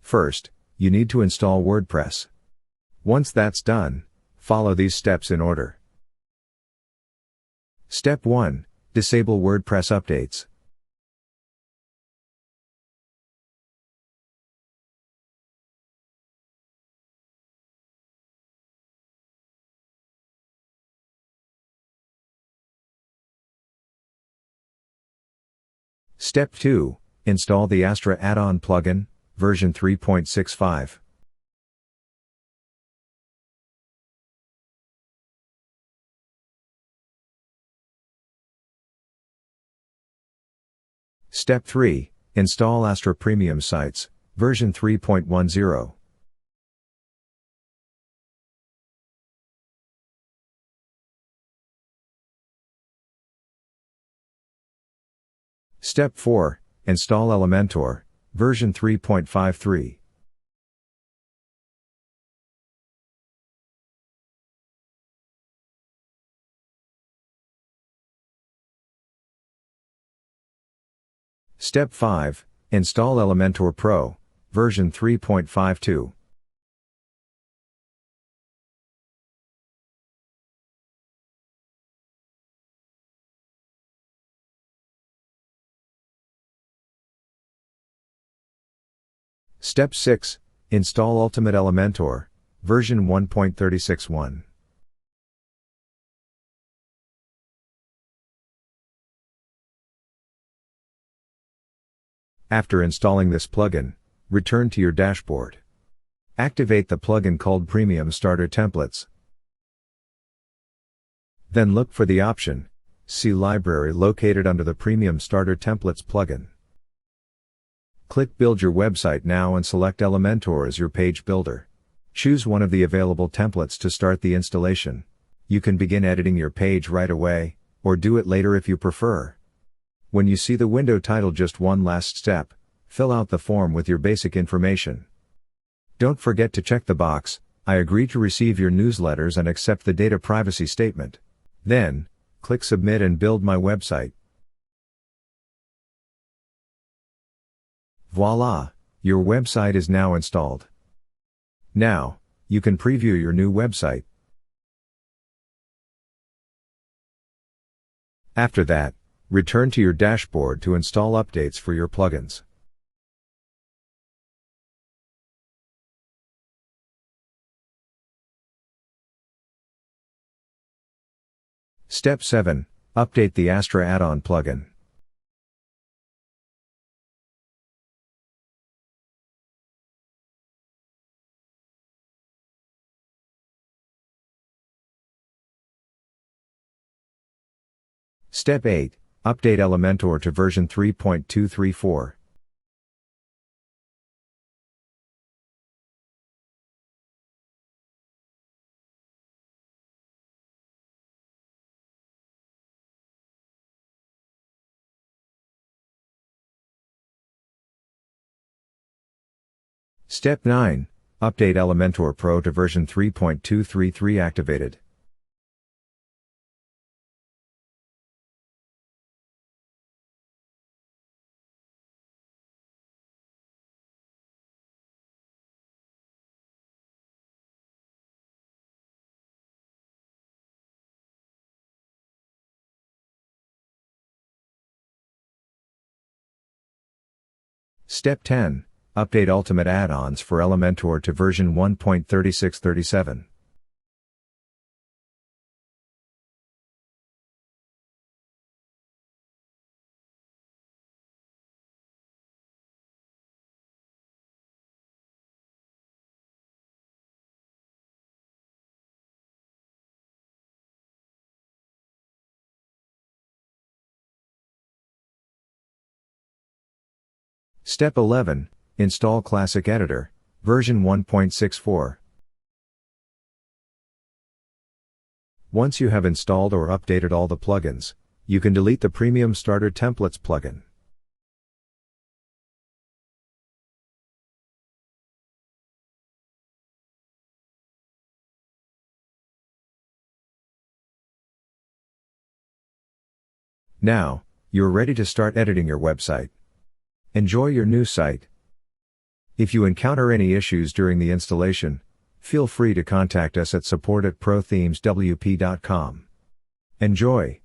First, you need to install WordPress. Once that's done, follow these steps in order. Step 1. Disable WordPress updates. Step 2. Install the Astra add-on plugin, version 3.65. Step 3. Install Astra Premium Sites, version 3.10. Step 4. Install Elementor, version 3.53. Step 5. Install Elementor Pro, version 3.52. Step 6. Install Ultimate Elementor, version 1.361. After installing this plugin, return to your dashboard. Activate the plugin called Premium Starter Templates. Then look for the option, See Library located under the Premium Starter Templates plugin. Click Build Your Website Now and select Elementor as your page builder. Choose one of the available templates to start the installation. You can begin editing your page right away, or do it later if you prefer. When you see the window titled Just One Last Step, fill out the form with your basic information. Don't forget to check the box, I agree to receive your newsletters and accept the data privacy statement. Then, click Submit and build my website. Voila! Your website is now installed. Now, you can preview your new website. After that, return to your dashboard to install updates for your plugins. Step 7. Update the Astra add-on plugin. Step 8. Update Elementor to version 3.234. Step 9. Update Elementor Pro to version 3.233 activated. Step 10. Update Ultimate Add-ons for Elementor to version 1.3637. Step 11. Install Classic Editor, version 1.64. Once you have installed or updated all the plugins, you can delete the Premium Starter Templates plugin. Now, you're ready to start editing your website. Enjoy your new site. If you encounter any issues during the installation, feel free to contact us at support@prothemeswp.com. Enjoy!